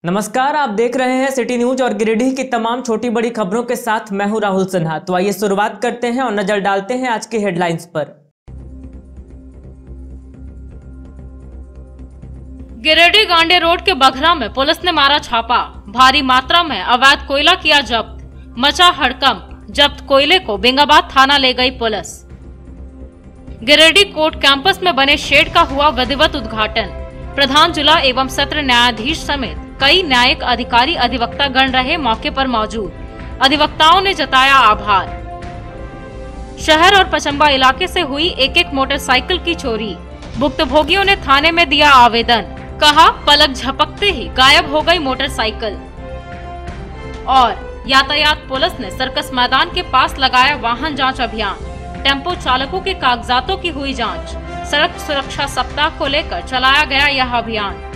नमस्कार, आप देख रहे हैं सिटी न्यूज और गिरिडीह की तमाम छोटी बड़ी खबरों के साथ मैं हूं राहुल सिन्हा। तो आइए शुरुआत करते हैं और नजर डालते हैं आज की हेडलाइंस पर। गिरिडीह गांडे रोड के बघरा में पुलिस ने मारा छापा। भारी मात्रा में अवैध कोयला किया जब्त। मचा हड़कंप। जब्त कोयले को बेंगाबाद थाना ले गई पुलिस। गिरिडीह कोर्ट कैंपस में बने शेड का हुआ विधिवत उद्घाटन। प्रधान जिला एवं सत्र न्यायाधीश समेत कई न्यायिक अधिकारी अधिवक्ता गण रहे मौके पर मौजूद। अधिवक्ताओं ने जताया आभार। शहर और पचम्बा इलाके से हुई एक मोटरसाइकिल की चोरी। भुक्तभोगियों ने थाने में दिया आवेदन। कहा, पलक झपकते ही गायब हो गई मोटरसाइकिल। और यातायात पुलिस ने सर्कस मैदान के पास लगाया वाहन जांच अभियान। टेम्पो चालकों के कागजातों की हुई जांच। सड़क सुरक्षा सप्ताह को लेकर चलाया गया यह अभियान।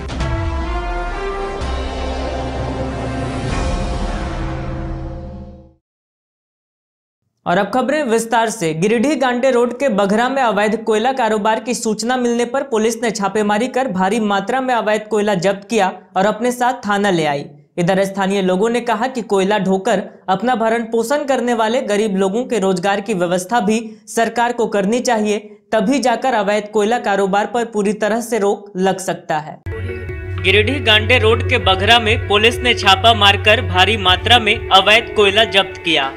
और अब खबरें विस्तार से। गिरिडीह गांडे रोड के बघरा में अवैध कोयला कारोबार की सूचना मिलने पर पुलिस ने छापेमारी कर भारी मात्रा में अवैध कोयला जब्त किया और अपने साथ थाना ले आई। इधर स्थानीय लोगों ने कहा कि कोयला ढोकर अपना भरण पोषण करने वाले गरीब लोगों के रोजगार की व्यवस्था भी सरकार को करनी चाहिए, तभी जाकर अवैध कोयला कारोबार पर पूरी तरह से रोक लग सकता है। गिरिडीह गांडे रोड के बघरा में पुलिस ने छापा मारकर भारी मात्रा में अवैध कोयला जब्त किया।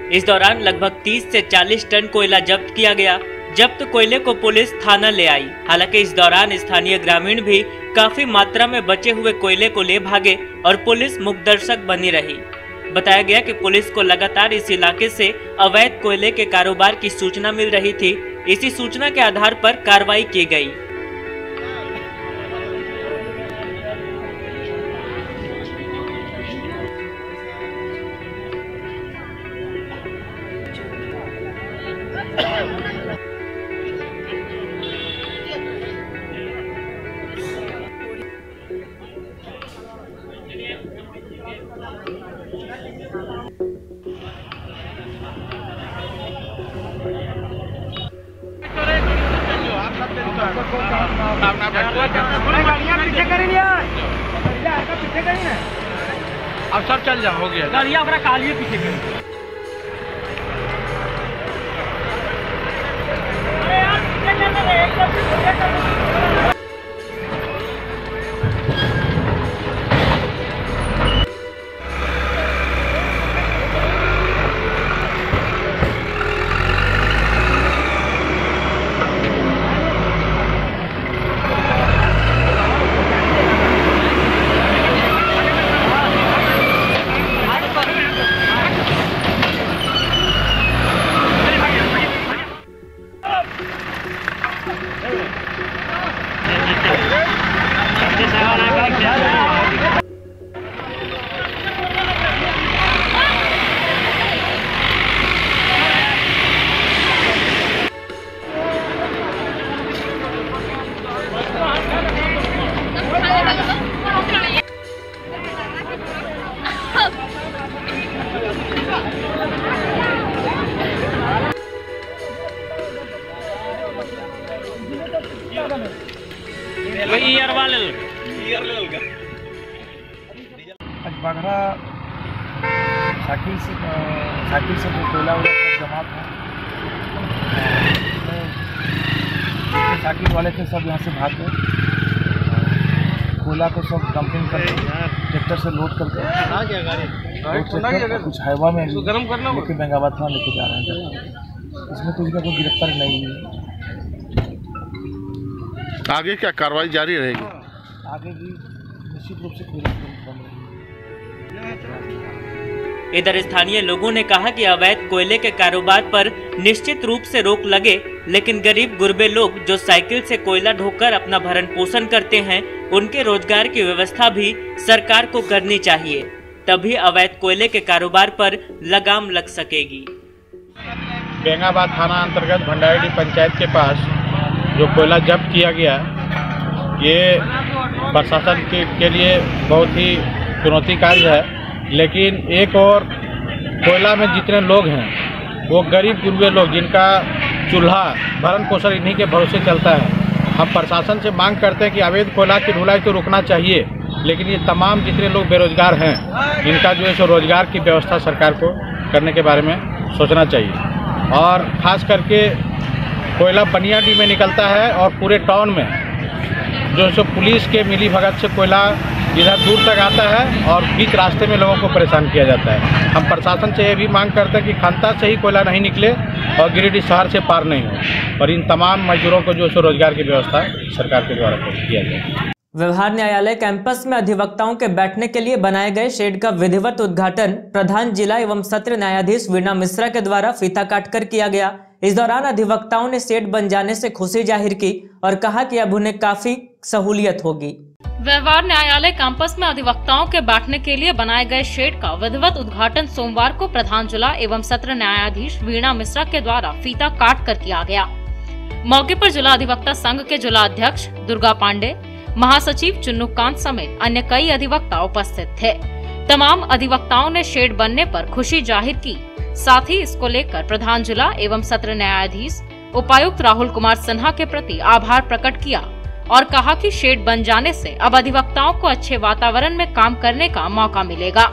इस दौरान लगभग 30 से 40 टन कोयला जब्त किया गया। जब्त कोयले को पुलिस थाना ले आई। हालांकि इस दौरान स्थानीय ग्रामीण भी काफी मात्रा में बचे हुए कोयले को ले भागे और पुलिस मुखदर्शक बनी रही। बताया गया कि पुलिस को लगातार इस इलाके से अवैध कोयले के कारोबार की सूचना मिल रही थी। इसी सूचना के आधार पर कार्रवाई की गई। अब सब चल जाओ, हो गया गाड़ियाँ अपना कालिए पीछे करें। बघरा साइकिल से जो कोयला सब जमा था, साइकिल वाले थे सब यहाँ से भाग गए। कोयला को सब डंपिंग करके ट्रैक्टर से लोड करके कुछ हाईवा में लेके बेंगाबाद थाना लेके जा रहे हैं। इसमें कुछ का कोई गिरफ्तारी नहीं हुई। आगे क्या कार्रवाई जारी रहेगी? आगे भी निश्चित रूप से कोयला बंद रहेगी। इधर स्थानीय लोगों ने कहा कि अवैध कोयले के कारोबार पर निश्चित रूप से रोक लगे, लेकिन गरीब गुरबे लोग जो साइकिल से कोयला ढोकर अपना भरण पोषण करते हैं, उनके रोजगार की व्यवस्था भी सरकार को करनी चाहिए, तभी अवैध कोयले के कारोबार पर लगाम लग सकेगी। बेंगाबाद थाना अंतर्गत भंडारी पंचायत के पास जो कोयला जब्त किया गया, ये प्रशासन के लिए बहुत ही चुनौती कार्य है। लेकिन एक और कोयला में जितने लोग हैं वो गरीब गुरबे लोग, जिनका चूल्हा भरण पोषण इन्हीं के भरोसे चलता है। हम प्रशासन से मांग करते हैं कि अवैध कोयला की ढुलाई तो रुकना चाहिए, लेकिन ये तमाम जितने लोग बेरोजगार हैं इनका जो है सो रोजगार की व्यवस्था सरकार को करने के बारे में सोचना चाहिए। और ख़ास करके कोयला बनियाडी में निकलता है और पूरे टाउन में जो है सो पुलिस के मिली भगत से कोयला इधर दूर तक आता है और बीच रास्ते में लोगों को परेशान किया जाता है। हम प्रशासन से ये भी मांग करते हैं कि खंता से ही कोयला नहीं निकले और गिरिडीह शहर से पार नहीं हो, और इन तमाम मजदूरों को जो है सो रोजगार की व्यवस्था सरकार के द्वारा किया जाए। व्यवहार न्यायालय कैंपस में अधिवक्ताओं के बैठने के लिए बनाए गए शेड का विधिवत उद्घाटन प्रधान जिला एवं सत्र न्यायाधीश वीणा मिश्रा के द्वारा फीता काटकर किया गया। इस दौरान अधिवक्ताओं ने शेड बन जाने से खुशी जाहिर की और कहा कि अब उन्हें काफी सहूलियत होगी। व्यवहार न्यायालय कैंपस में अधिवक्ताओं के बैठने के लिए बनाए गए शेड का विधिवत उद्घाटन सोमवार को प्रधान जिला एवं सत्र न्यायाधीश वीणा मिश्रा के द्वारा फीता काट कर किया गया। मौके पर जिला अधिवक्ता संघ के जिला अध्यक्ष दुर्गा पांडे, महासचिव चुन्नुकांत समेत अन्य कई अधिवक्ता उपस्थित थे। तमाम अधिवक्ताओं ने शेड बनने पर खुशी जाहिर की। साथ ही इसको लेकर प्रधान जिला एवं सत्र न्यायाधीश उपायुक्त राहुल कुमार सिन्हा के प्रति आभार प्रकट किया और कहा कि शेड बन जाने से अब अधिवक्ताओं को अच्छे वातावरण में काम करने का मौका मिलेगा।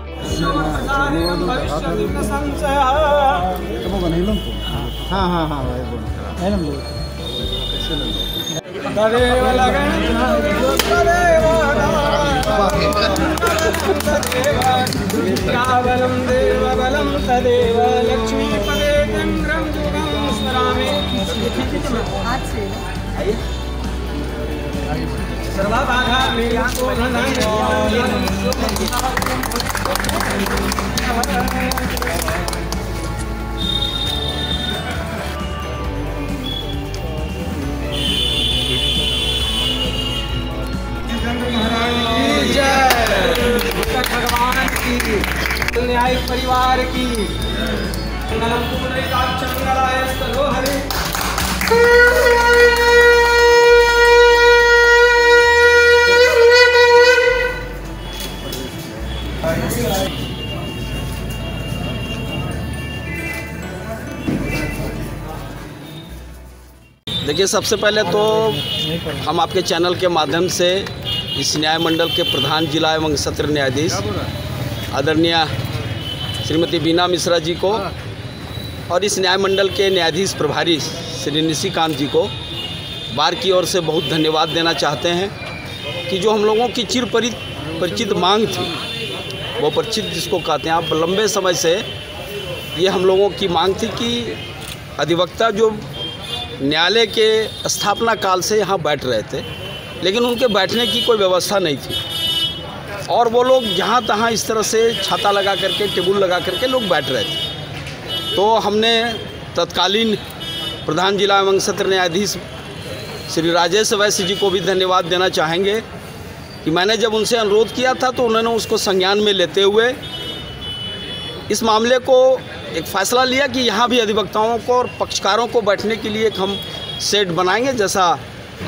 भगवान की न्यायिक परिवार की देखिए, सबसे पहले तो हम आपके चैनल के माध्यम से इस न्याय मंडल के प्रधान जिला एवं सत्र न्यायाधीश आदरणीय श्रीमती वीणा मिश्रा जी को और इस न्याय मंडल के न्यायाधीश प्रभारी श्री निशिकांत जी को बार की ओर से बहुत धन्यवाद देना चाहते हैं कि जो हम लोगों की चिर परिचित मांग थी, वो परिचित जिसको कहते हैं आप, लंबे समय से ये हम लोगों की मांग थी कि अधिवक्ता जो न्यायालय के स्थापना काल से यहाँ बैठ रहे थे, लेकिन उनके बैठने की कोई व्यवस्था नहीं थी और वो लोग जहाँ तहाँ इस तरह से छाता लगा करके, टेबल लगा करके लोग बैठ रहे थे। तो हमने तत्कालीन प्रधान जिला एवं सत्र न्यायाधीश श्री राजेश वैश्य जी को भी धन्यवाद देना चाहेंगे कि मैंने जब उनसे अनुरोध किया था तो उन्होंने उसको संज्ञान में लेते हुए इस मामले को एक फ़ैसला लिया कि यहाँ भी अधिवक्ताओं को और पक्षकारों को बैठने के लिए एक हम सेट बनाएंगे, जैसा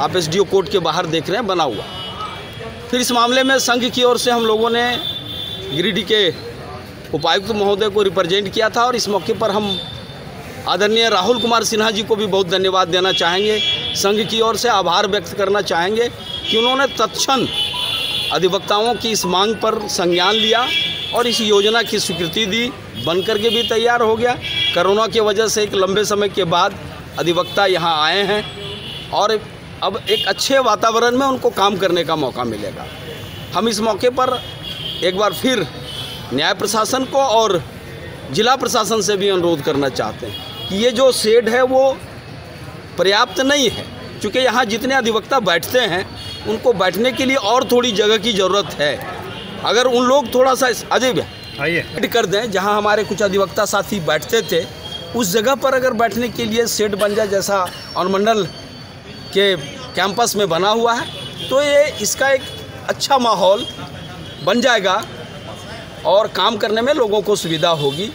आप एसडीओ कोर्ट के बाहर देख रहे हैं बना हुआ। फिर इस मामले में संघ की ओर से हम लोगों ने गिरिडीह के उपायुक्त महोदय को रिप्रेजेंट किया था और इस मौके पर हम आदरणीय राहुल कुमार सिन्हा जी को भी बहुत धन्यवाद देना चाहेंगे। संघ की ओर से आभार व्यक्त करना चाहेंगे कि उन्होंने तत्क्षण अधिवक्ताओं की इस मांग पर संज्ञान लिया और इस योजना की स्वीकृति दी, बन करके भी तैयार हो गया। कोरोना की वजह से एक लंबे समय के बाद अधिवक्ता यहाँ आए हैं और अब एक अच्छे वातावरण में उनको काम करने का मौका मिलेगा। हम इस मौके पर एक बार फिर न्याय प्रशासन को और जिला प्रशासन से भी अनुरोध करना चाहते हैं कि ये जो शेड है वो पर्याप्त नहीं है, क्योंकि यहाँ जितने अधिवक्ता बैठते हैं उनको बैठने के लिए और थोड़ी जगह की ज़रूरत है। अगर उन लोग थोड़ा सा अजय कर दें, जहाँ हमारे कुछ अधिवक्ता साथी बैठते थे उस जगह पर अगर बैठने के लिए शेड बन जाए, जैसा अनुमंडल के कैंपस में बना हुआ है, तो ये इसका एक अच्छा माहौल बन जाएगा और काम करने में लोगों को सुविधा होगी।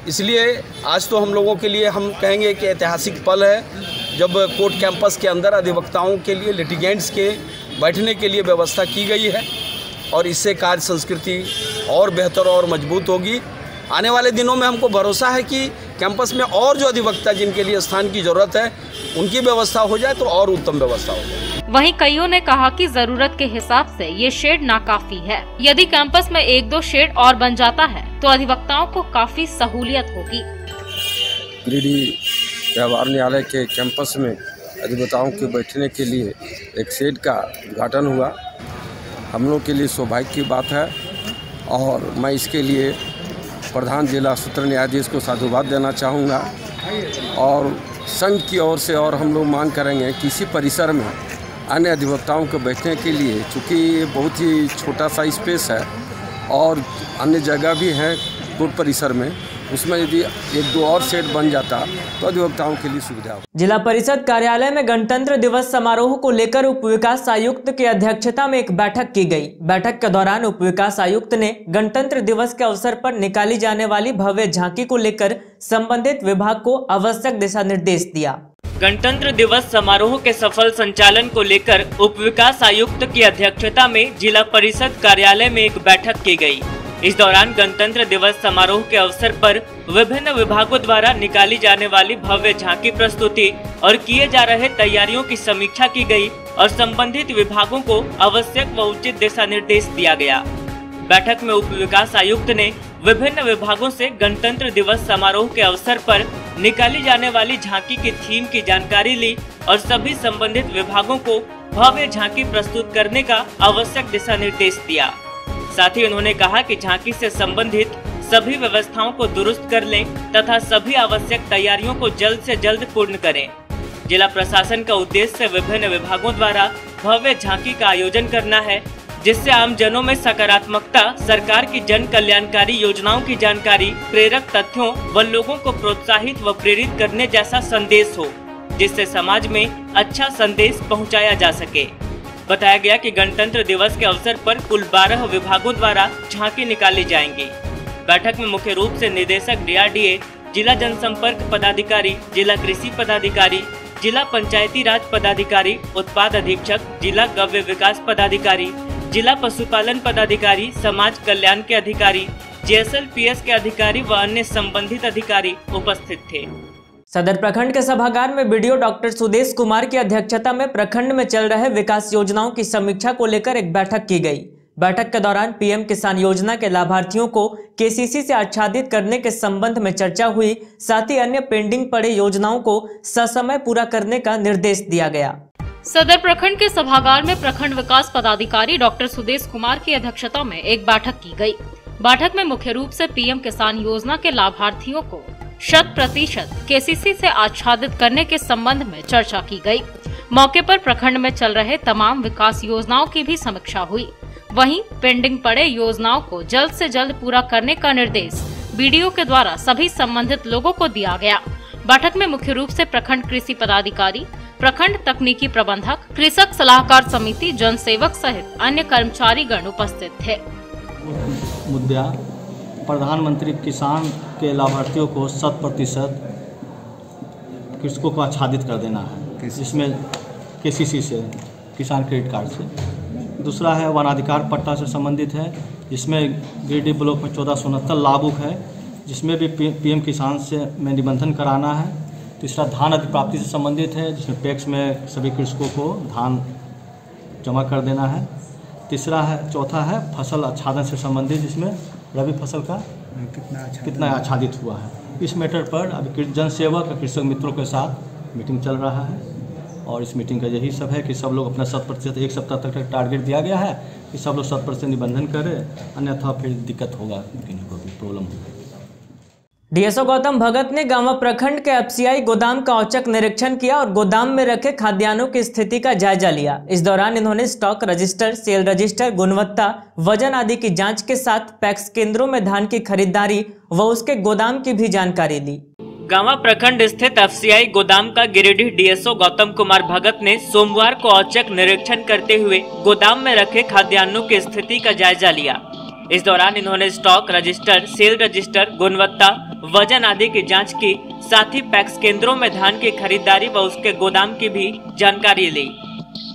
इसलिए आज तो हम लोगों के लिए हम कहेंगे कि ऐतिहासिक पल है जब कोर्ट कैंपस के अंदर अधिवक्ताओं के लिए, लिटिगेंट्स के बैठने के लिए व्यवस्था की गई है और इससे कार्य संस्कृति और बेहतर और मजबूत होगी। आने वाले दिनों में हमको भरोसा है कि कैंपस में और जो अधिवक्ता जिनके लिए स्थान की ज़रूरत है उनकी व्यवस्था हो जाए तो और उत्तम व्यवस्था हो जाए। वहीं कईयों ने कहा कि जरूरत के हिसाब से ये शेड नाकाफी है। यदि कैंपस में 1-2 शेड और बन जाता है तो अधिवक्ताओं को काफी सहूलियत होगी। गिरिडीह व्यवहार न्यायालय के कैंपस में अधिवक्ताओं के बैठने के लिए एक शेड का उद्घाटन हुआ। हम लोग के लिए सौभाग्य की बात है और मैं इसके लिए प्रधान जिला सत्र न्यायाधीश को साधुवाद देना चाहूँगा और संघ की ओर से और हम लोग मांग करेंगे कि इसी परिसर में अन्य अधिवक्ताओं को बैठने के लिए, चूँकि ये बहुत ही छोटा सा स्पेस है और अन्य जगह भी है कोर्ट परिसर में, उसमें यदि 1-2 और सेट बन जाता तो अधिवक्ताओं के लिए सुविधा हो। जिला परिषद कार्यालय में गणतंत्र दिवस समारोह को लेकर उप विकास आयुक्त की अध्यक्षता में एक बैठक की गई। बैठक के दौरान उप विकास आयुक्त ने गणतंत्र दिवस के अवसर पर निकाली जाने वाली भव्य झांकी को लेकर संबंधित विभाग को आवश्यक दिशा निर्देश दिया। गणतंत्र दिवस समारोह के सफल संचालन को लेकर उप विकास आयुक्त की अध्यक्षता में जिला परिषद कार्यालय में एक बैठक की गई। इस दौरान गणतंत्र दिवस समारोह के अवसर पर विभिन्न विभागों द्वारा निकाली जाने वाली भव्य झांकी प्रस्तुति और किए जा रहे तैयारियों की समीक्षा की गई और संबंधित विभागों को आवश्यक व उचित दिशा निर्देश दिया गया। बैठक में उप विकास आयुक्त ने विभिन्न विभागों से गणतंत्र दिवस समारोह के अवसर पर निकाली जाने वाली झांकी की थीम की जानकारी ली और सभी संबंधित विभागों को भव्य झांकी प्रस्तुत करने का आवश्यक दिशा निर्देश दिया। साथ ही उन्होंने कहा कि झांकी से संबंधित सभी व्यवस्थाओं को दुरुस्त कर लें तथा सभी आवश्यक तैयारियों को जल्द से जल्द पूर्ण करें। जिला प्रशासन का उद्देश्य विभिन्न विभागों द्वारा भव्य झांकी का आयोजन करना है, जिससे आम जनों में सकारात्मकता, सरकार की जन कल्याणकारी योजनाओं की जानकारी, प्रेरक तथ्यों व लोगों को प्रोत्साहित व प्रेरित करने जैसा संदेश हो, जिससे समाज में अच्छा संदेश पहुंचाया जा सके। बताया गया कि गणतंत्र दिवस के अवसर पर कुल 12 विभागों द्वारा झांकी निकाली जाएंगी। बैठक में मुख्य रूप से निदेशक DRDA, जिला जनसंपर्क पदाधिकारी, जिला कृषि पदाधिकारी, जिला पंचायती राज पदाधिकारी, उत्पाद अधीक्षक, जिला गव्य विकास पदाधिकारी, जिला पशुपालन पदाधिकारी, समाज कल्याण के अधिकारी, JSLPS के अधिकारी व अन्य संबंधित अधिकारी उपस्थित थे। सदर प्रखंड के सभागार में BDO डॉक्टर सुदेश कुमार की अध्यक्षता में प्रखंड में चल रहे विकास योजनाओं की समीक्षा को लेकर एक बैठक की गई। बैठक के दौरान PM किसान योजना के लाभार्थियों को KCC से आच्छादित करने के संबंध में चर्चा हुई। साथ ही अन्य पेंडिंग पड़े योजनाओं को ससमय पूरा करने का निर्देश दिया गया। सदर प्रखंड के सभागार में प्रखंड विकास पदाधिकारी डॉक्टर सुदेश कुमार की अध्यक्षता में एक बैठक की गई। बैठक में मुख्य रूप से PM किसान योजना के लाभार्थियों को 100% KCC से आच्छादित करने के संबंध में चर्चा की गई। मौके पर प्रखंड में चल रहे तमाम विकास योजनाओं की भी समीक्षा हुई। वहीं पेंडिंग पड़े योजनाओं को जल्द से जल्द पूरा करने का निर्देश BDO के द्वारा सभी संबंधित लोगों को दिया गया। बैठक में मुख्य रूप से प्रखंड कृषि पदाधिकारी, प्रखंड तकनीकी प्रबंधक, कृषक सलाहकार समिति, जन सेवक सहित अन्य कर्मचारी गण उपस्थित थे। मुद्दा प्रधानमंत्री किसान के लाभार्थियों को 100% कृषकों को आच्छादित कर देना है, जिसमें KCC से, किसान क्रेडिट कार्ड से। दूसरा है वनाधिकार पट्टा से संबंधित है, जिसमें गिरिडीह ब्लॉक में 1469 लाभुक है, जिसमें भी PM किसान से में निबंधन कराना है। तीसरा धान अधिप्राप्ति से संबंधित है, जिसमें पैक्स में सभी कृषकों को धान जमा कर देना है। चौथा है फसल आच्छादन से संबंधित, जिसमें रबी फसल का कितना आच्छादित हुआ है। इस मैटर पर अभी जन सेवक और कृषक मित्रों के साथ मीटिंग चल रहा है और इस मीटिंग का यही सब है कि सब लोग अपना 100% एक सप्ताह तक टारगेट दिया गया है कि सब लोग 100% निबंधन करें, अन्यथा फिर दिक्कत होगा, किन्हीं को भी प्रॉब्लम होगा। DSO गौतम भगत ने गांवा प्रखंड के FCI गोदाम का औचक निरीक्षण किया और गोदाम में रखे खाद्यान्नों की स्थिति का जायजा लिया। इस दौरान इन्होंने स्टॉक रजिस्टर, सेल रजिस्टर, गुणवत्ता, वजन आदि की जांच के साथ पैक्स केंद्रों में धान की खरीदारी व उसके गोदाम की भी जानकारी ली। गांवा प्रखंड स्थित FCI गोदाम का गिरिडीह DSO गौतम कुमार भगत ने सोमवार को औचक निरीक्षण करते हुए गोदाम में रखे खाद्यान्नों की स्थिति का जायजा लिया। इस दौरान इन्होंने स्टॉक रजिस्टर, सेल रजिस्टर, गुणवत्ता, वजन आदि की जांच की, साथ ही पैक्स केंद्रों में धान की खरीदारी व उसके गोदाम की भी जानकारी ली।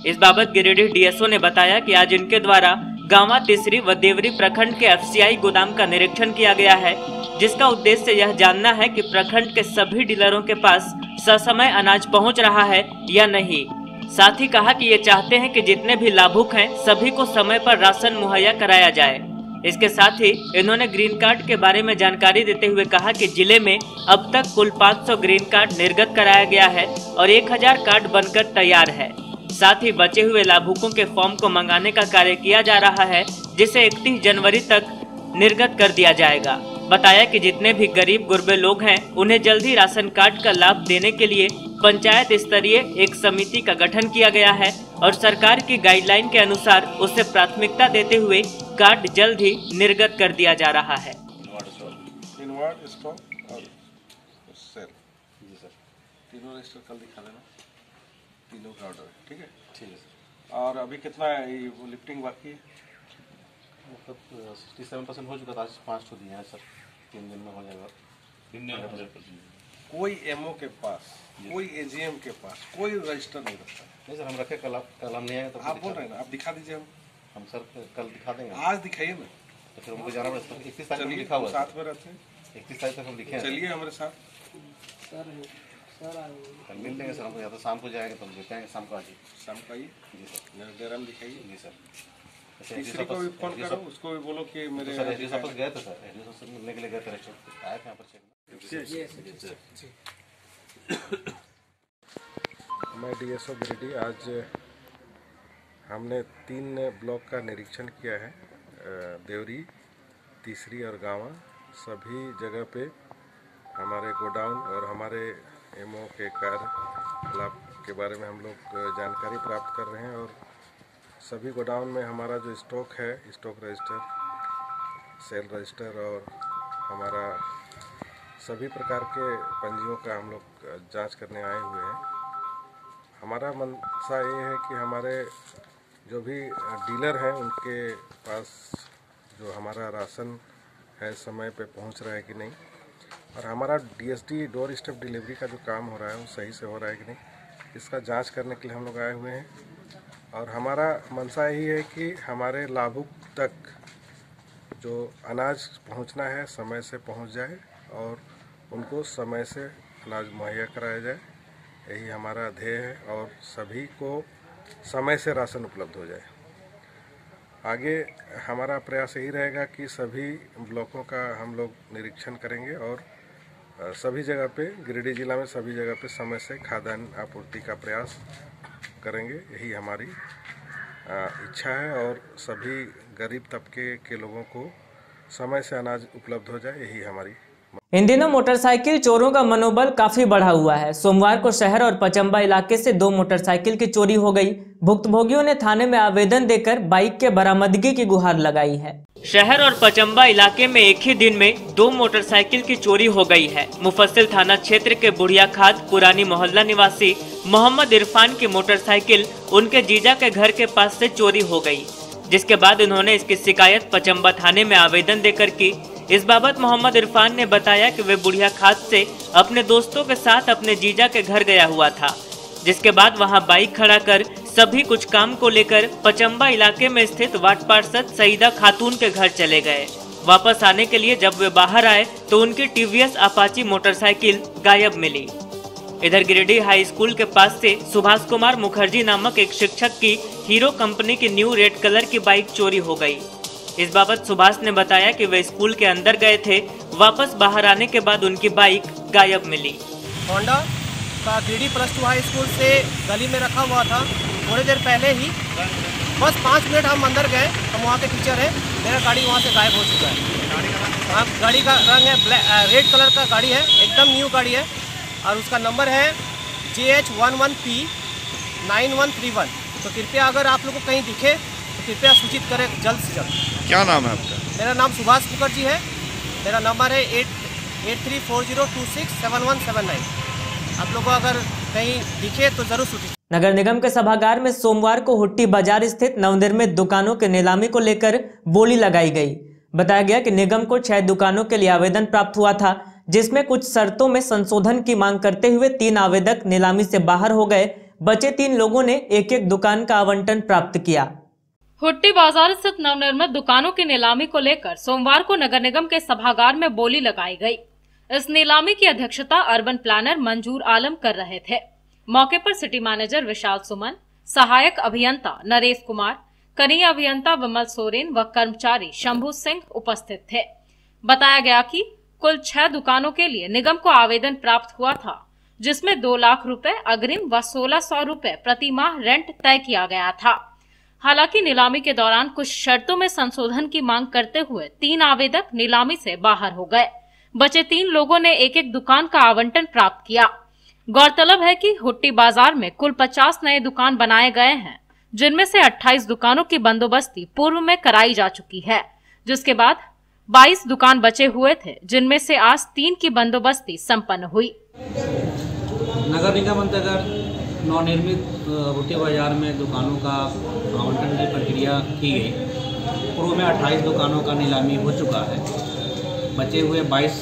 इस बाबत गिरिडीह DSO ने बताया कि आज इनके द्वारा गांवा, तीसरी व देवरी प्रखंड के FCI गोदाम का निरीक्षण किया गया है, जिसका उद्देश्य यह जानना है कि प्रखंड के सभी डीलरों के पास ससमय अनाज पहुंच रहा है या नहीं। साथ ही कहा कि ये चाहते हैं कि जितने भी लाभुक हैं सभी को समय पर राशन मुहैया कराया जाए। इसके साथ ही इन्होंने ग्रीन कार्ड के बारे में जानकारी देते हुए कहा कि जिले में अब तक कुल 500 ग्रीन कार्ड निर्गत कराया गया है और 1000 कार्ड बनकर तैयार है। साथ ही बचे हुए लाभुकों के फॉर्म को मंगाने का कार्य किया जा रहा है, जिसे 31 जनवरी तक निर्गत कर दिया जाएगा। बताया कि जितने भी गरीब गुरबे लोग हैं उन्हें जल्द ही राशन कार्ड का लाभ देने के लिए पंचायत स्तरीय एक समिति का गठन किया गया है और सरकार की गाइडलाइन के अनुसार उसे प्राथमिकता देते हुए कार्ड जल्द ही निर्गत कर दिया जा रहा है। इनवर्ड स्टॉक और सेल जी सर, तीनों रजिस्टर कल दिखा देना, तीनों का ऑर्डर है। ठीक है सर। और अभी कितना वो लिफ्टिंग बाकी है? मतलब 67% हो चुका था, आज 5 तो दिए हैं सर, 3 दिन में हो जाएगा। कोई एमओ के पास, कोई एजीएम के पास कोई रजिस्टर नहीं रखता? नहीं सर, हम रखे, कल हम नहीं आए तो आप बोल रहे हैं ना, आप दिखा दीजिए। हम सर कल दिखा देंगे। आज दिखाइए ना, तो फिर हमको जाना पड़ेगा। 31 तारीख को लिखा हुआ साथ में रहते हैं, 31 तारीख तक हम लिखे हैं। चलिए हमारे साथ कल मिल लेंगे सर, हमको या तो शाम को जाएंगे तो लेते आएंगे, शाम को आइए। शाम को आइए जी सर, जरा दिखाइए। जी सर। किसी को भी फोन करो, उसको भी बोलो कि मेरे सर एडीएस ऑफिस गए थे सर, एडीएस ऑफिस मिलने के लिए गए थे, आए थे यहाँ पर चेक। मैं डीएसओ गिरिडीह। आज हमने 3 ब्लॉक का निरीक्षण किया है, देवरी, तीसरी और गांवा। सभी जगह पे हमारे गोडाउन और हमारे एमओ के कार्यकलाप के बारे में हम लोग जानकारी प्राप्त कर रहे हैं और सभी गोडाउन में हमारा जो स्टॉक है, स्टॉक रजिस्टर, सेल रजिस्टर और हमारा सभी प्रकार के पंजियों का हम लोग जांच करने आए हुए हैं। हमारा मंशा ये है कि हमारे जो भी डीलर हैं उनके पास जो हमारा राशन है समय पे पहुंच रहा है कि नहीं, और हमारा डीएसडी डोर स्टेप डिलीवरी का जो काम हो रहा है वो सही से हो रहा है कि नहीं, इसका जांच करने के लिए हम लोग आए हुए हैं। और हमारा मंशा यही है कि हमारे लाभुक तक जो अनाज पहुंचना है समय से पहुंच जाए और उनको समय से अनाज मुहैया कराया जाए, यही हमारा ध्येय है और सभी को समय से राशन उपलब्ध हो जाए। आगे हमारा प्रयास यही रहेगा कि सभी ब्लॉकों का हम लोग निरीक्षण करेंगे और सभी जगह पे, गिरिडीह जिला में सभी जगह पे समय से खाद्यान्न आपूर्ति का प्रयास करेंगे, यही हमारी इच्छा है और सभी गरीब तबके के लोगों को समय से अनाज उपलब्ध हो जाए, यही हमारी। इन दिनों मोटरसाइकिल चोरों का मनोबल काफी बढ़ा हुआ है। सोमवार को शहर और पचम्बा इलाके से 2 मोटरसाइकिल की चोरी हो गई। भुक्तभोगियों ने थाने में आवेदन देकर बाइक के बरामदगी की गुहार लगाई है। शहर और पचम्बा इलाके में एक ही दिन में 2 मोटरसाइकिल की चोरी हो गई है। मुफस्सिल थाना क्षेत्र के बुढ़िया खाद पुरानी मोहल्ला निवासी मोहम्मद इरफान की मोटरसाइकिल उनके जीजा के घर के पास से चोरी हो गई, जिसके बाद उन्होंने इसकी शिकायत पचम्बा थाने में आवेदन देकर की। इस बाबत मोहम्मद इरफान ने बताया कि वे बुढ़िया खाद से अपने दोस्तों के साथ अपने जीजा के घर गया हुआ था, जिसके बाद वहां बाइक खड़ा कर सभी कुछ काम को लेकर पचम्बा इलाके में स्थित वार्ड पार्षद सईदा खातून के घर चले गए। वापस आने के लिए जब वे बाहर आए तो उनकी टीवीएस अपाची मोटरसाइकिल गायब मिली। इधर गिरिडीह हाई स्कूल के पास से सुभाष कुमार मुखर्जी नामक एक शिक्षक की हीरो कंपनी की न्यू रेड कलर की बाइक चोरी हो गई। इस बाबत सुभाष ने बताया कि वे स्कूल के अंदर गए थे, वापस बाहर आने के बाद उनकी बाइक गायब मिली। होंडा का गिरिडीह +2 हाई स्कूल से गली में रखा हुआ था। थोड़ी देर पहले ही बस 5 मिनट हम अंदर गए, हम वहाँ के टीचर हैं, मेरा गाड़ी वहाँ से गायब हो चुका है। अब गाड़ी का रंग है रेड कलर का गाड़ी है, एकदम न्यू गाड़ी है और उसका नंबर है JH11P 9131। तो कृपया अगर आप लोग को कहीं दिखे तो कृपया सूचित करें जल्द से जल्द। क्या नाम है आपका? मेरा नाम सुभाष मुखर्जी है, मेरा नंबर है 8340267179। आप लोगों को अगर कहीं दिखे तो जरूर सूचित। नगर निगम के सभागार में सोमवार को हुट्टी बाजार स्थित नवनिर्मित दुकानों के नीलामी को लेकर बोली लगाई गई। बताया गया कि निगम को 6 दुकानों के लिए आवेदन प्राप्त हुआ था, जिसमें कुछ शर्तों में संशोधन की मांग करते हुए 3 आवेदक नीलामी से बाहर हो गए। बचे 3 लोगों ने एक दुकान का आवंटन प्राप्त किया। हुट्टी बाजार स्थित नवनिर्मित दुकानों की नीलामी को लेकर सोमवार को नगर निगम के सभागार में बोली लगाई गई। इस नीलामी की अध्यक्षता अर्बन प्लानर मंजूर आलम कर रहे थे। मौके पर सिटी मैनेजर विशाल सुमन, सहायक अभियंता नरेश कुमार, कनीय अभियंता विमल सोरेन व कर्मचारी शंभू सिंह उपस्थित थे। बताया गया कि कुल 6 दुकानों के लिए निगम को आवेदन प्राप्त हुआ था, जिसमें 2 लाख रुपए अग्रिम व 1600 रुपए प्रति माह रेंट तय किया गया था। हालांकि नीलामी के दौरान कुछ शर्तों में संशोधन की मांग करते हुए 3 आवेदक नीलामी से बाहर हो गए। बचे 3 लोगों ने एक एक दुकान का आवंटन प्राप्त किया। गौरतलब है कि हुट्टी बाजार में कुल 50 नए दुकान बनाए गए हैं, जिनमें से 28 दुकानों की बंदोबस्ती पूर्व में कराई जा चुकी है, जिसके बाद 22 दुकान बचे हुए थे, जिनमें से आज 3 की बंदोबस्ती संपन्न हुई। नगर निगम अंतर्गत नवनिर्मित हुट्टी बाजार में दुकानों का आवंटन की प्रक्रिया की गई। पूर्व में 28 दुकानों का नीलामी हो चुका है। बचे हुए 22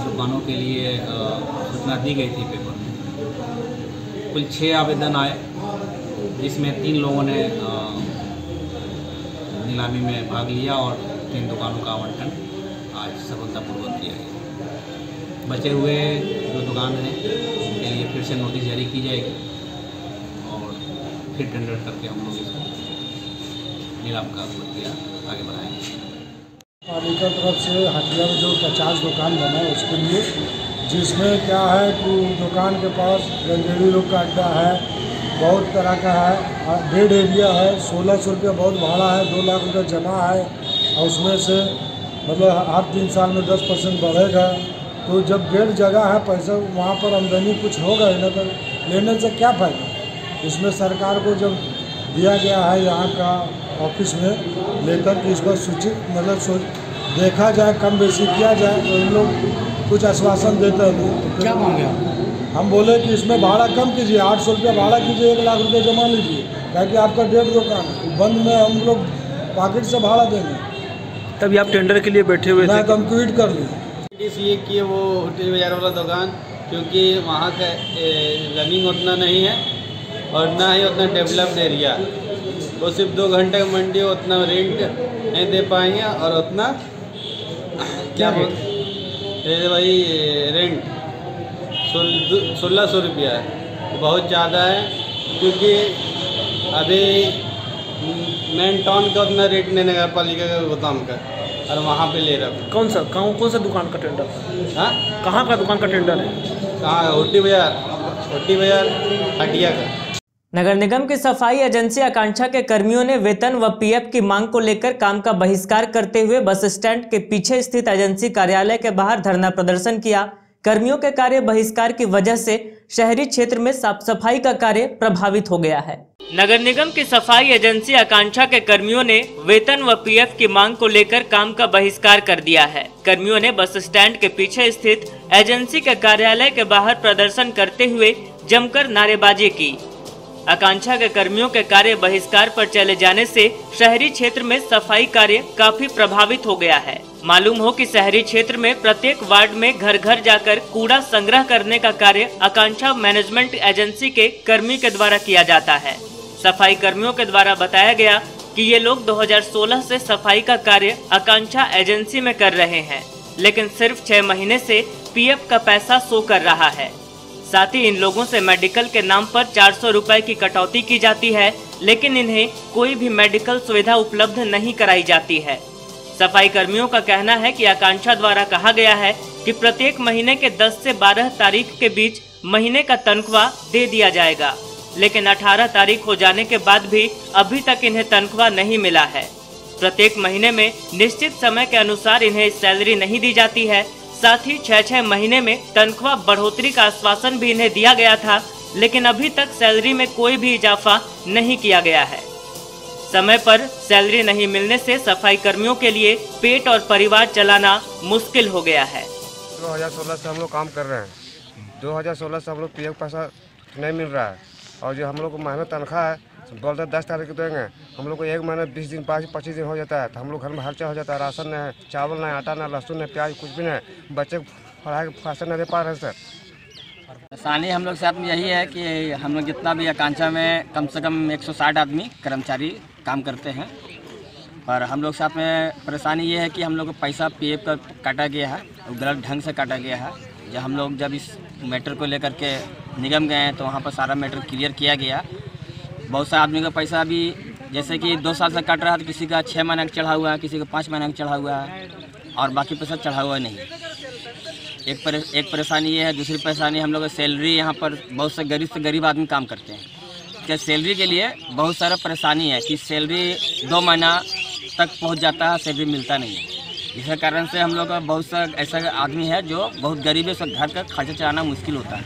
दुकानों के लिए सूचना दी गई थी पेपर में। कुल 6 आवेदन आए, जिसमें 3 लोगों ने नीलामी में भाग लिया और 3 दुकानों का आवंटन आज सफलतापूर्वक किया गया। बचे हुए जो दुकान हैं उनके लिए फिर से नोटिस जारी की जाएगी और फिर टेंडर करके हम लोग इसको नीलाम का प्रक्रिया आगे बढ़ाएंगे। पालिका तरफ से हटिया में जो 50 दुकान बना है उसके लिए, जिसमें क्या है कि दुकान के पास गंजेड़ी लोग का अड्डा है, बहुत तरह का है, डेढ़ एरिया है, 1600 रुपया बहुत भाड़ा है, 2 लाख रुपया जमा है और उसमें से मतलब हर 3 साल में 10% बढ़ेगा। तो जब डेढ़ जगह है, पैसा वहाँ पर आमदनी कुछ होगा ही ना, तो लेने से क्या फ़ायदा। इसमें सरकार को जब दिया गया है यहाँ का ऑफिस में लेकर कि इस पर सूचित मतलब देखा जाए, कम बेसी किया जाए, तो इन लोग कुछ आश्वासन देते हैं। तो क्या मांगे हम बोले कि इसमें भाड़ा कम कीजिए, 800 रुपया भाड़ा कीजिए, 1 लाख रुपये जमा लीजिए, ताकि आपका 1.5 दुकान है, बंद में हम लोग पॉकेट से भाड़ा देंगे। तभी आप टेंडर के लिए बैठे हुए थे? तो हम क्विट कर लिए इसलिए कि वो हुट्टी बाजार वाला दुकान, क्योंकि वहाँ का रनिंग उतना नहीं है और ना ही उतना डेवलप्ड एरिया। वो सिर्फ 2 घंटे की मंडी, उतना रेंट नहीं दे पाएंगे और उतना क्या वही रेंट 1600 रुपया है, बहुत ज़्यादा है। क्योंकि अभी मेन टाउन का उतना रेट नहीं नगर पालिका का गोदाम का, और वहाँ पे ले रहा हूँ। कौन सा दुकान का टेंडर? हाँ, कहाँ का दुकान का टेंडर है? कहाँ? हुट्टी बाजार हटिया का। नगर निगम की सफाई एजेंसी आकांक्षा के कर्मियों ने वेतन व पीएफ की मांग को लेकर काम का बहिष्कार करते हुए बस स्टैंड के पीछे स्थित एजेंसी कार्यालय के बाहर धरना प्रदर्शन किया। कर्मियों के कार्य बहिष्कार की वजह से शहरी क्षेत्र में साफ सफाई का कार्य प्रभावित हो गया है। नगर निगम की सफाई एजेंसी आकांक्षा के कर्मियों ने वेतन व पीएफ की मांग को लेकर काम का बहिष्कार कर दिया है। कर्मियों ने बस स्टैंड के पीछे स्थित एजेंसी के कार्यालय के बाहर प्रदर्शन करते हुए जमकर नारेबाजी की। आकांक्षा के कर्मियों के कार्य बहिष्कार पर चले जाने से शहरी क्षेत्र में सफाई कार्य काफी प्रभावित हो गया है। मालूम हो कि शहरी क्षेत्र में प्रत्येक वार्ड में घर घर जाकर कूड़ा संग्रह करने का कार्य आकांक्षा मैनेजमेंट एजेंसी के कर्मी के द्वारा किया जाता है। सफाई कर्मियों के द्वारा बताया गया कि ये लोग 2016 से सफाई का कार्य आकांक्षा एजेंसी में कर रहे हैं, लेकिन सिर्फ 6 महीने से पीएफ का पैसा शो कर रहा है। साथ ही इन लोगों से मेडिकल के नाम पर 400 रुपए की कटौती की जाती है, लेकिन इन्हें कोई भी मेडिकल सुविधा उपलब्ध नहीं कराई जाती है। सफाई कर्मियों का कहना है कि आकांक्षा द्वारा कहा गया है कि प्रत्येक महीने के 10 से 12 तारीख के बीच महीने का तनख्वाह दे दिया जाएगा, लेकिन 18 तारीख हो जाने के बाद भी अभी तक इन्हें तनख्वाह नहीं मिला है। प्रत्येक महीने में निश्चित समय के अनुसार इन्हें सैलरी नहीं दी जाती है। साथ ही 6-6 महीने में तनख्वाह बढ़ोतरी का आश्वासन भी इन्हें दिया गया था, लेकिन अभी तक सैलरी में कोई भी इजाफा नहीं किया गया है। समय पर सैलरी नहीं मिलने से सफाई कर्मियों के लिए पेट और परिवार चलाना मुश्किल हो गया है। 2016 से हम लोग काम कर रहे हैं। 2016 से हम लोग पीएफ पैसा नहीं मिल रहा है, और जो हम लोग को महीना तनख्वाह है बोलते 10 तारीख को देंगे। हम लोग को 1 महीना 20 दिन 25 दिन हो जाता है, तो हम लोग घर में खर्चा हो जाता है। राशन नहीं है, चावल नहीं, आटा नहीं, लहसुन नहीं, प्याज कुछ भी नहीं। बच्चे पढ़ाई के पैसा नहीं दे पा रहे सर। परेशानी हम लोग के साथ में यही है कि हम लोग जितना भी आकांक्षा में कम से कम 160 आदमी कर्मचारी काम करते हैं, पर हम लोग साथ में परेशानी ये है कि हम लोग को पैसा पीएफ का काटा गया है, गलत ढंग से काटा गया है। जब हम लोग इस मैटर को लेकर के निगम गए हैं तो वहाँ पर सारा मैटर क्लियर किया गया। बहुत सारे आदमी का पैसा भी जैसे कि 2 साल से कट रहा है, तो किसी का 6 महीने का चढ़ा हुआ है, किसी का 5 महीने का चढ़ा हुआ है और बाकी पैसा चढ़ा हुआ नहीं। एक परेशानी ये है। दूसरी परेशानी हम लोग का सैलरी, यहाँ पर बहुत से गरीब आदमी काम करते हैं, क्या सैलरी के लिए बहुत सारा परेशानी है कि सैलरी 2 महीना तक पहुँच जाता है, सैलरी मिलता नहीं है। इस कारण से हम लोग का बहुत सा ऐसा आदमी है जो बहुत गरीब है, उसका घर का खर्चा चलाना मुश्किल होता है।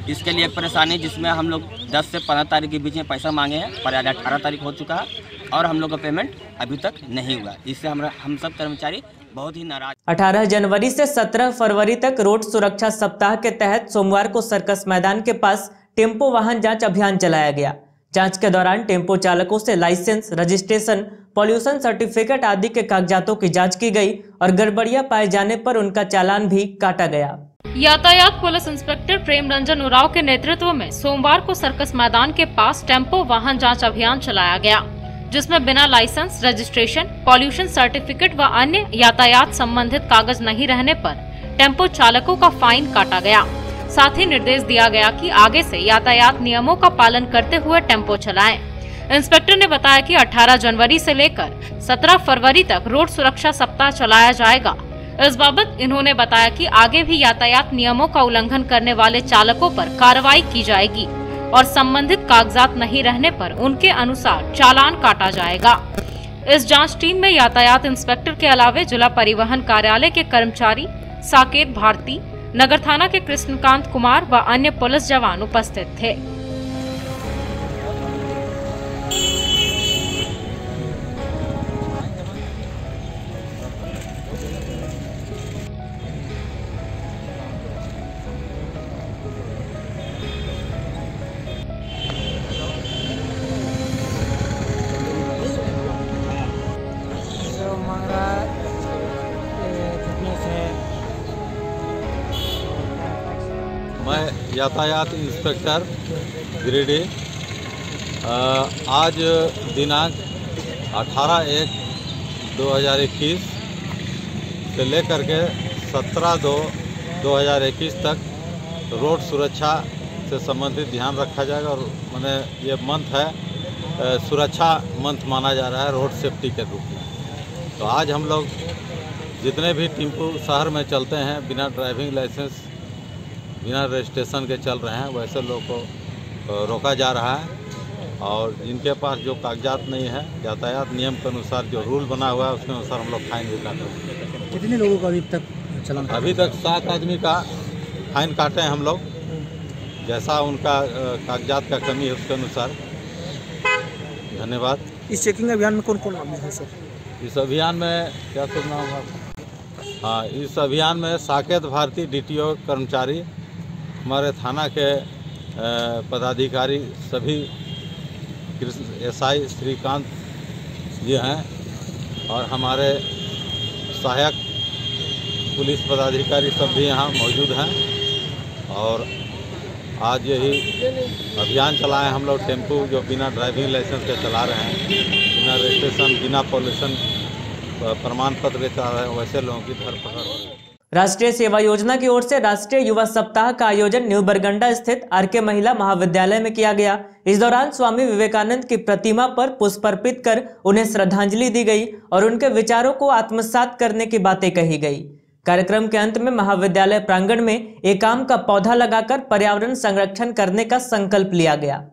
इसके लिए एक परेशानी जिसमें हम लोग 10 से 15 तारीख के बीच में पैसा मांगे हैं, पर आज 18 तारीख हो चुका है और हम लोग का पेमेंट अभी तक नहीं हुआ। इससे हम सब कर्मचारी बहुत ही नाराज। 18 जनवरी से 17 फरवरी तक रोड सुरक्षा सप्ताह के तहत सोमवार को सर्कस मैदान के पास टेम्पो वाहन जांच अभियान चलाया गया। जांच के दौरान टेम्पो चालकों से लाइसेंस, रजिस्ट्रेशन, पॉल्यूशन सर्टिफिकेट आदि के कागजातों की जांच की गई और गड़बड़ियां पाए जाने पर उनका चालान भी काटा गया। यातायात पुलिस इंस्पेक्टर प्रेम रंजन उरांव के नेतृत्व में सोमवार को सर्कस मैदान के पास टेम्पो वाहन जांच अभियान चलाया गया, जिसमें बिना लाइसेंस, रजिस्ट्रेशन, पॉल्यूशन सर्टिफिकेट व अन्य यातायात संबंधित कागज नहीं रहने पर टेम्पो चालकों का फाइन काटा गया। साथ ही निर्देश दिया गया कि आगे से यातायात नियमों का पालन करते हुए टेम्पो चलाएं। इंस्पेक्टर ने बताया कि 18 जनवरी से लेकर 17 फरवरी तक रोड सुरक्षा सप्ताह चलाया जाएगा। इस बाबत इन्होंने बताया कि आगे भी यातायात नियमों का उल्लंघन करने वाले चालकों पर कार्रवाई की जाएगी और संबंधित कागजात नहीं रहने पर उनके अनुसार चालान काटा जाएगा। इस जांच टीम में यातायात इंस्पेक्टर के अलावे जिला परिवहन कार्यालय के कर्मचारी, साकेत भारती, नगर थाना के कृष्णकांत कुमार व अन्य पुलिस जवान उपस्थित थे। मैं यातायात इंस्पेक्टर गिरिडीह, आज दिनांक 18/1/2021 से लेकर के 17/2/2021 तक रोड सुरक्षा से संबंधित ध्यान रखा जाएगा। और मैंने ये मंथ है सुरक्षा मंथ माना जा रहा है रोड सेफ्टी के रूप में। तो आज हम लोग जितने भी टेम्पो शहर में चलते हैं बिना ड्राइविंग लाइसेंस, बिना रजिस्ट्रेशन के चल रहे हैं, वैसे लोगों को रोका जा रहा है। और जिनके पास जो कागजात नहीं है, यातायात नियम के अनुसार जो रूल बना हुआ है उसके अनुसार हम लोग फाइन भी काटे। कितने लोगों का अभी तक चलान? अभी तक 7 आदमी का फाइन काटे हैं हम लोग, जैसा उनका कागजात का कमी है उसके अनुसार। धन्यवाद। इस चेकिंग अभियान में कौन कौन आदमी है सर? इस अभियान में क्या सुनना होगा? हाँ, इस अभियान में साकेत भारती DTO कर्मचारी, हमारे थाना के पदाधिकारी, सभी SI श्रीकांत जी हैं और हमारे सहायक पुलिस पदाधिकारी सब भी यहाँ मौजूद हैं। और आज यही अभियान चलाएं हम लोग, टेम्पो जो बिना ड्राइविंग लाइसेंस के चला रहे हैं, बिना रजिस्ट्रेशन, बिना पॉल्यूशन प्रमाण पत्र के चला रहे हैं, वैसे लोगों की धरपकड़ हो रही है। राष्ट्रीय सेवा योजना की ओर से राष्ट्रीय युवा सप्ताह का आयोजन न्यू बरगंडा स्थित RK महिला महाविद्यालय में किया गया। इस दौरान स्वामी विवेकानंद की प्रतिमा पर पुष्प अर्पित कर उन्हें श्रद्धांजलि दी गई और उनके विचारों को आत्मसात करने की बातें कही गई। कार्यक्रम के अंत में महाविद्यालय प्रांगण में एक आम का पौधा लगाकर पर्यावरण संरक्षण करने का संकल्प लिया गया।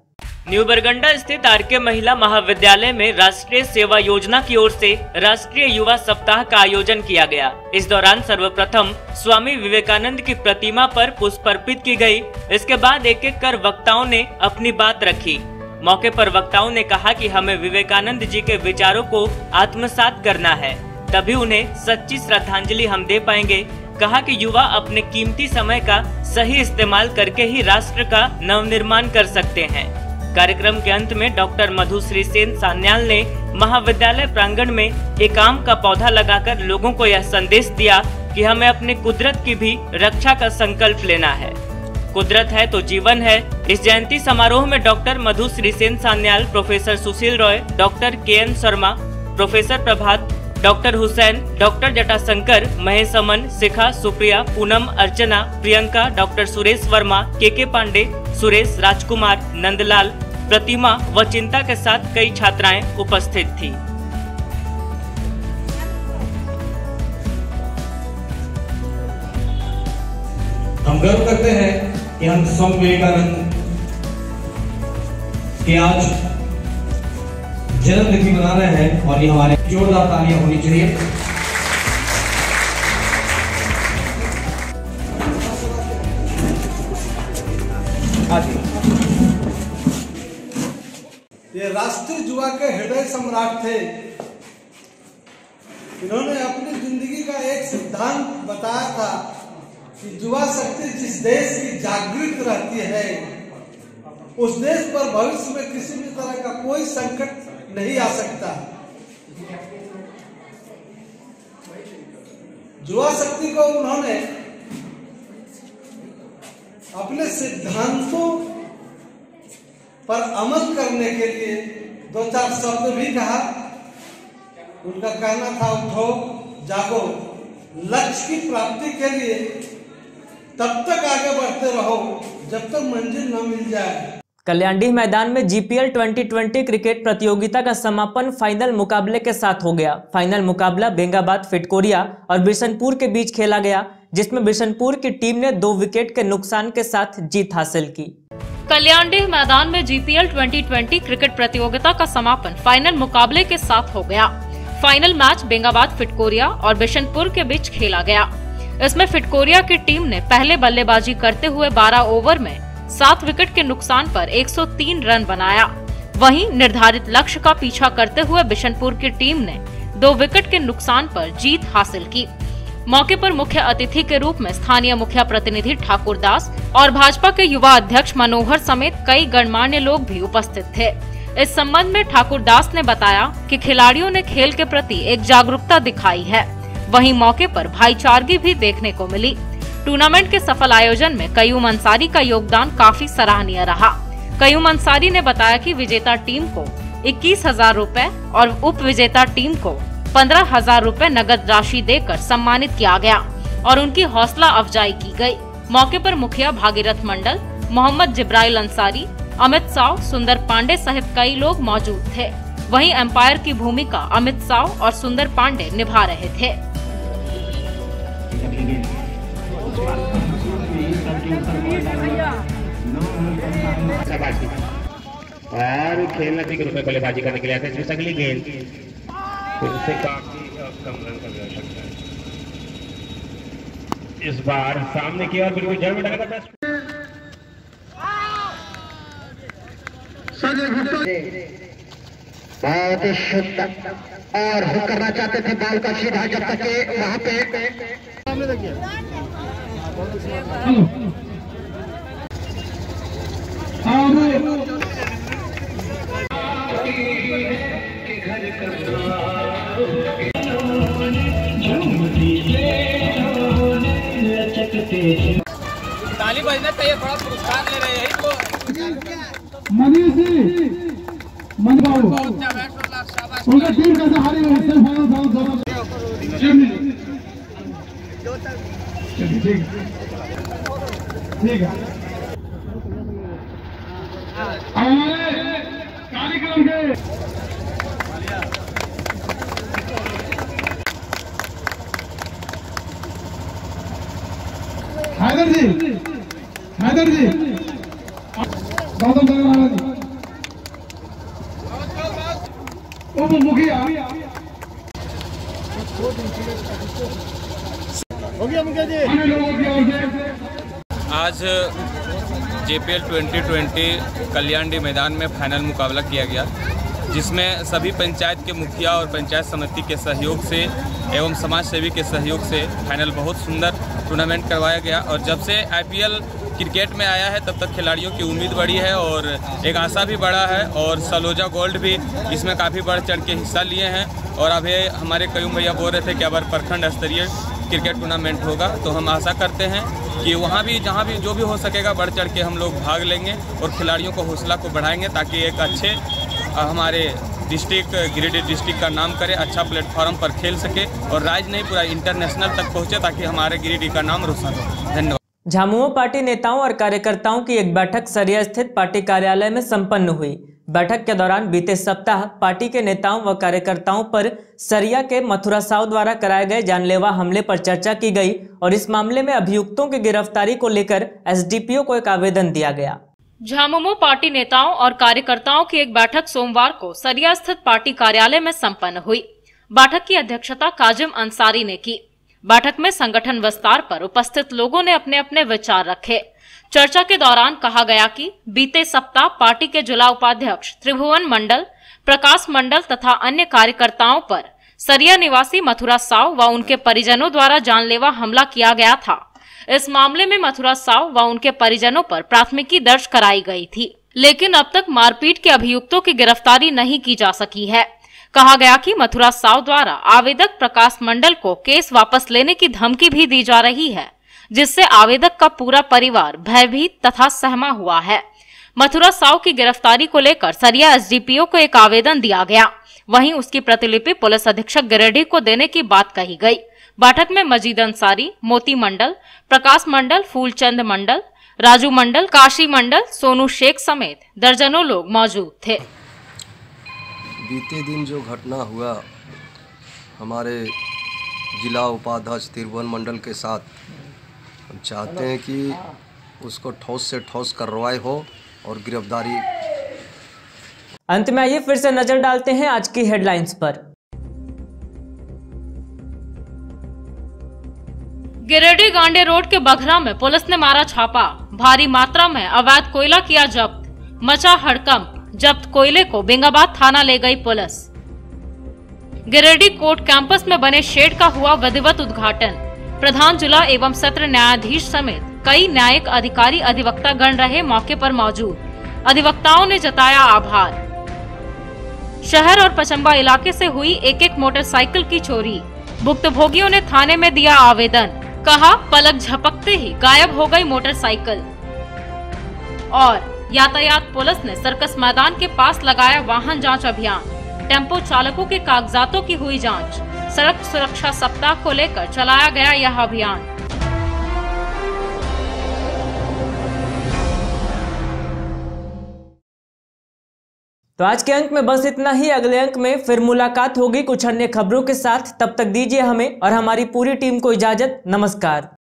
न्यू बरगंडा स्थित RK महिला महाविद्यालय में राष्ट्रीय सेवा योजना की ओर से राष्ट्रीय युवा सप्ताह का आयोजन किया गया। इस दौरान सर्वप्रथम स्वामी विवेकानंद की प्रतिमा पर पुष्प अर्पित की गई। इसके बाद एक एक कर वक्ताओं ने अपनी बात रखी। मौके पर वक्ताओं ने कहा कि हमें विवेकानंद जी के विचारों को आत्मसात करना है, तभी उन्हें सच्ची श्रद्धांजलि हम दे पाएंगे। कहा कि युवा अपने कीमती समय का सही इस्तेमाल करके ही राष्ट्र का नवनिर्माण कर सकते हैं। कार्यक्रम के अंत में डॉक्टर मधुश्री सेन सान्याल ने महाविद्यालय प्रांगण में एक आम का पौधा लगाकर लोगों को यह संदेश दिया कि हमें अपने कुदरत की भी रक्षा का संकल्प लेना है। कुदरत है तो जीवन है। इस जयंती समारोह में doctor Madhushree Sen Sanyal, professor Sushil Roy, doctor KN Sharma, professor Prabhat, doctor Hussain, doctor Jatashankar, Mahesh Aman, Shikha, Supriya, Poonam, Archana, Priyanka, doctor Suresh Verma, K Pandey, Suresh, राजकुमार, नंदलाल, प्रतिमा व चिंता के साथ कई छात्राएं उपस्थित थी। हम गर्व करते हैं कि हम स्वामी विवेकानंद के आज जन्मतिथि मना रहे हैं और ये हमारे जोरदार तालियां होनी चाहिए। ये राष्ट्रीय युवा के हृदय सम्राट थे। इन्होंने अपनी जिंदगी का एक सिद्धांत बताया था कि युवा शक्ति जिस देश की जागृत रहती है उस देश पर भविष्य में किसी भी तरह का कोई संकट नहीं आ सकता। युवा शक्ति को उन्होंने अपने सिद्धांतों पर अमल करने के लिए 2-4 शब्द भी कहा। उनका कहना था, उठो जागो, लक्ष्य की प्राप्ति के लिए तब तक आगे बढ़ते रहो जब तक मंजिल न मिल जाए। कल्याणडीह मैदान में जीपीएल 2020 क्रिकेट प्रतियोगिता का समापन फाइनल मुकाबले के साथ हो गया। फाइनल मुकाबला बेंगाबाद, फिटकोरिया और बिशनपुर के बीच खेला गया, जिसमें बिशनपुर की टीम ने 2 विकेट के नुकसान के साथ जीत हासिल की। कल्याणडीह मैदान में जीपीएल 2020 क्रिकेट प्रतियोगिता का समापन फाइनल मुकाबले के साथ हो गया। फाइनल मैच बेंगाबाद, फिटकोरिया और बिशनपुर के बीच खेला गया। इसमें फिटकोरिया की टीम ने पहले बल्लेबाजी करते हुए 12 ओवर में 7 विकेट के नुकसान पर 103 रन बनाया। वहीं निर्धारित लक्ष्य का पीछा करते हुए बिशनपुर की टीम ने 2 विकेट के नुकसान पर जीत हासिल की। मौके पर मुख्य अतिथि के रूप में स्थानीय मुखिया प्रतिनिधि ठाकुर दास और भाजपा के युवा अध्यक्ष मनोहर समेत कई गणमान्य लोग भी उपस्थित थे। इस संबंध में ठाकुर दास ने बताया कि खिलाड़ियों ने खेल के प्रति एक जागरूकता दिखाई है। वहीं मौके पर भाईचारगी भी देखने को मिली। टूर्नामेंट के सफल आयोजन में कयूम अंसारी का योगदान काफी सराहनीय रहा। कयूम अंसारी ने बताया कि विजेता टीम को 21,000 रुपए और उप विजेता टीम को 15,000 रुपए नगद राशि देकर सम्मानित किया गया और उनकी हौसला अफजाई की गई। मौके पर मुखिया भागीरथ मंडल, मोहम्मद जिब्राइल अंसारी, अमित साव, सुंदर पांडे सहित कई लोग मौजूद थे। वहीं एम्पायर की भूमिका अमित साव और सुंदर पांडे निभा रहे थे। और खेलना चाहिए रुपए बल्लेबाजी करने के लिए आते हैं। अगली गेंद उससे काफी कम रन का जा सकता है। इस बार सामने की ओर बिल्कुल जड़ में डालेगा बेस्ट। बहुत ही शुद्ध और हुक करना चाहते थे बॉल का सीधा, जब तक वहां पे सामने देखिए ताली बजना चाहिए, बड़ा पुरस्कार ले रहे हैं तो मनीष जी, मन बाबू उनका टीम कैसे हारी है इससे फाइनल ठीक है। हमारे कार्यक्रम के हैदर जी गौतम महाराज जी, उप मुखिया हो गया मुखिया जी। आज जेपीएल 2020 कल्याणडीह मैदान में फाइनल मुकाबला किया गया, जिसमें सभी पंचायत के मुखिया और पंचायत समिति के सहयोग से एवं समाज सेवी के सहयोग से फाइनल बहुत सुंदर टूर्नामेंट करवाया गया। और जब से आईपीएल क्रिकेट में आया है तब तक खिलाड़ियों की उम्मीद बढ़ी है और एक आशा भी बढ़ा है और सलोजा गोल्ड भी इसमें काफ़ी बढ़ चढ़ के हिस्सा लिए हैं। और अभी हमारे कयूम भैया बोल रहे थे कि अगर प्रखंड स्तरीय क्रिकेट टूर्नामेंट होगा तो हम आशा करते हैं कि वहाँ भी जहाँ भी जो भी हो सकेगा बढ़ चढ़ के हम लोग भाग लेंगे और खिलाड़ियों को हौसला को बढ़ाएंगे ताकि एक अच्छे हमारे डिस्ट्रिक्ट गिरिडीह डिस्ट्रिक्ट का नाम करे, अच्छा प्लेटफॉर्म पर खेल सके और राज्य नहीं पूरा इंटरनेशनल तक पहुँचे, ताकि हमारे गिरिडीह का नाम रोशन हो। धन्यवाद। झामुमो पार्टी नेताओं और कार्यकर्ताओं की एक बैठक सरिया स्थित पार्टी कार्यालय में संपन्न हुई। बैठक के दौरान बीते सप्ताह पार्टी के नेताओं व कार्यकर्ताओं पर सरिया के मथुरा साव द्वारा कराए गए जानलेवा हमले पर चर्चा की गई और इस मामले में अभियुक्तों की गिरफ्तारी को लेकर एसडीपीओ को एक आवेदन दिया गया। झामुमो पार्टी नेताओं और कार्यकर्ताओं की एक बैठक सोमवार को सरिया स्थित पार्टी कार्यालय में संपन्न हुई। बैठक की अध्यक्षता काजिम अंसारी ने की। बैठक में संगठन विस्तार पर उपस्थित लोगों ने अपने अपने विचार रखे। चर्चा के दौरान कहा गया कि बीते सप्ताह पार्टी के जिला उपाध्यक्ष त्रिभुवन मंडल, प्रकाश मंडल तथा अन्य कार्यकर्ताओं पर सरिया निवासी मथुरा साव व उनके परिजनों द्वारा जानलेवा हमला किया गया था। इस मामले में मथुरा साव व उनके परिजनों पर प्राथमिकी दर्ज कराई गई थी, लेकिन अब तक मारपीट के अभियुक्तों की गिरफ्तारी नहीं की जा सकी है। कहा गया कि मथुरा साव द्वारा आवेदक प्रकाश मंडल को केस वापस लेने की धमकी भी दी जा रही है, जिससे आवेदक का पूरा परिवार भयभीत तथा सहमा हुआ है। मथुरा साव की गिरफ्तारी को लेकर सरिया एसडीपीओ को एक आवेदन दिया गया, वहीं उसकी प्रतिलिपि पुलिस अधीक्षक गिरिडीह को देने की बात कही गई। बैठक में मजीद अंसारी, मोती मंडल, प्रकाश मंडल, फूलचंद मंडल, राजू मंडल, काशी मंडल, सोनू शेख समेत दर्जनों लोग मौजूद थे। बीते दिन जो घटना हुआ हमारे जिला उपाध्यक्ष त्रिभुवन मंडल के साथ, हम चाहते हैं कि उसको ठोस से ठोस कार्रवाई हो और गिरफ्तारी। अंत में आइए फिर से नजर डालते हैं आज की हेडलाइंस पर। गिरिडीह गांडे रोड के बघरा में पुलिस ने मारा छापा। भारी मात्रा में अवैध कोयला किया जब्त। मचा हड़कंप। जब्त कोयले को बेंगाबाद थाना ले गई पुलिस। गिरिडीह कोर्ट कैंपस में बने शेड का हुआ विधिवत उद्घाटन। प्रधान जिला एवं सत्र न्यायाधीश समेत कई न्यायिक अधिकारी अधिवक्ता गण रहे मौके पर मौजूद। अधिवक्ताओं ने जताया आभार। शहर और पचम्बा इलाके से हुई एक मोटरसाइकिल की चोरी। भुक्तभोगियों ने थाने में दिया आवेदन। कहा पलक झपकते ही गायब हो गई मोटरसाइकिल। और यातायात पुलिस ने सर्कस मैदान के पास लगाया वाहन जांच अभियान। टेम्पो चालकों के कागजातों की हुई जांच। सड़क सुरक्षा सप्ताह को लेकर चलाया गया यह अभियान। तो आज के अंक में बस इतना ही। अगले अंक में फिर मुलाकात होगी कुछ अन्य खबरों के साथ। तब तक दीजिए हमें और हमारी पूरी टीम को इजाजत। नमस्कार।